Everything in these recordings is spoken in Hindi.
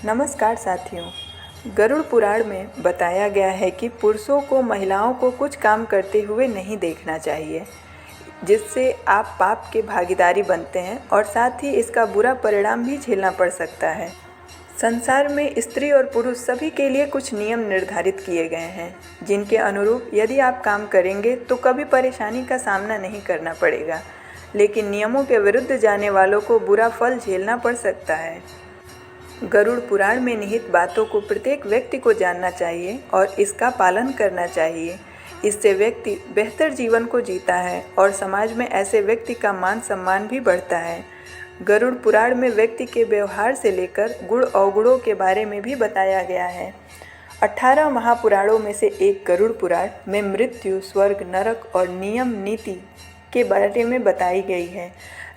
नमस्कार साथियों। गरुड़ पुराण में बताया गया है कि पुरुषों को महिलाओं को कुछ काम करते हुए नहीं देखना चाहिए, जिससे आप पाप के भागीदारी बनते हैं और साथ ही इसका बुरा परिणाम भी झेलना पड़ सकता है। संसार में स्त्री और पुरुष सभी के लिए कुछ नियम निर्धारित किए गए हैं, जिनके अनुरूप यदि आप काम करेंगे तो कभी परेशानी का सामना नहीं करना पड़ेगा, लेकिन नियमों के विरुद्ध जाने वालों को बुरा फल झेलना पड़ सकता है। गरुड़ पुराण में निहित बातों को प्रत्येक व्यक्ति को जानना चाहिए और इसका पालन करना चाहिए। इससे व्यक्ति बेहतर जीवन को जीता है और समाज में ऐसे व्यक्ति का मान सम्मान भी बढ़ता है। गरुड़ पुराण में व्यक्ति के व्यवहार से लेकर गुण अवगुणों के बारे में भी बताया गया है। 18 महापुराणों में से एक गरुड़ पुराण में मृत्यु, स्वर्ग, नरक और नियम नीति के बारे में बताई गई है।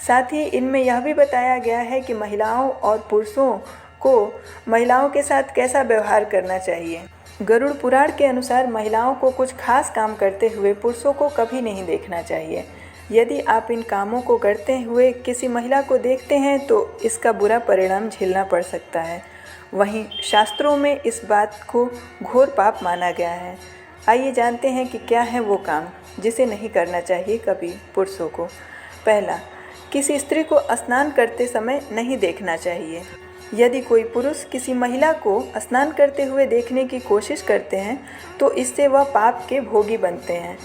साथ ही इनमें यह भी बताया गया है कि महिलाओं और पुरुषों को महिलाओं के साथ कैसा व्यवहार करना चाहिए। गरुड़ पुराण के अनुसार महिलाओं को कुछ खास काम करते हुए पुरुषों को कभी नहीं देखना चाहिए। यदि आप इन कामों को करते हुए किसी महिला को देखते हैं तो इसका बुरा परिणाम झेलना पड़ सकता है। वहीं शास्त्रों में इस बात को घोर पाप माना गया है। आइए जानते हैं कि क्या है वो काम जिसे नहीं करना चाहिए कभी पुरुषों को। पहला, किसी स्त्री को स्नान करते समय नहीं देखना चाहिए। यदि कोई पुरुष किसी महिला को स्नान करते हुए देखने की कोशिश करते हैं तो इससे वह पाप के भोगी बनते हैं।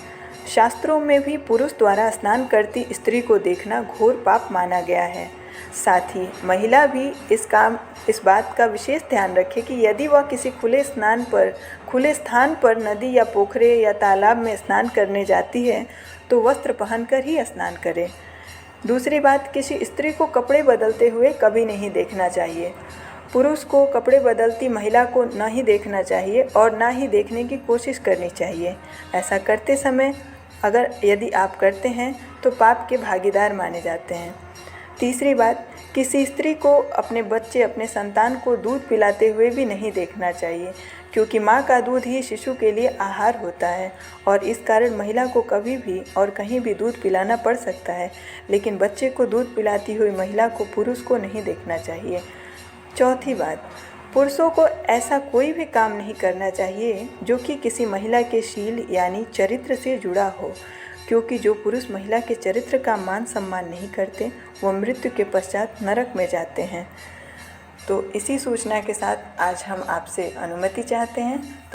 शास्त्रों में भी पुरुष द्वारा स्नान करती स्त्री को देखना घोर पाप माना गया है। साथ ही महिला भी इस बात का विशेष ध्यान रखे कि यदि वह किसी खुले स्थान पर नदी या पोखरे या तालाब में स्नान करने जाती है तो वस्त्र पहनकर ही स्नान करे। दूसरी बात, किसी स्त्री को कपड़े बदलते हुए कभी नहीं देखना चाहिए। पुरुष को कपड़े बदलती महिला को न ही देखना चाहिए और ना ही देखने की कोशिश करनी चाहिए। ऐसा करते समय यदि आप करते हैं तो पाप के भागीदार माने जाते हैं। तीसरी बात, किसी स्त्री को अपने संतान को दूध पिलाते हुए भी नहीं देखना चाहिए, क्योंकि माँ का दूध ही शिशु के लिए आहार होता है और इस कारण महिला को कभी भी और कहीं भी दूध पिलाना पड़ सकता है, लेकिन बच्चे को दूध पिलाती हुई महिला को पुरुष को नहीं देखना चाहिए। चौथी बात, पुरुषों को ऐसा कोई भी काम नहीं करना चाहिए जो कि किसी महिला के शील यानी चरित्र से जुड़ा हो, क्योंकि जो पुरुष महिला के चरित्र का मान सम्मान नहीं करते वो मृत्यु के पश्चात नरक में जाते हैं। तो इसी सूचना के साथ आज हम आपसे अनुमति चाहते हैं।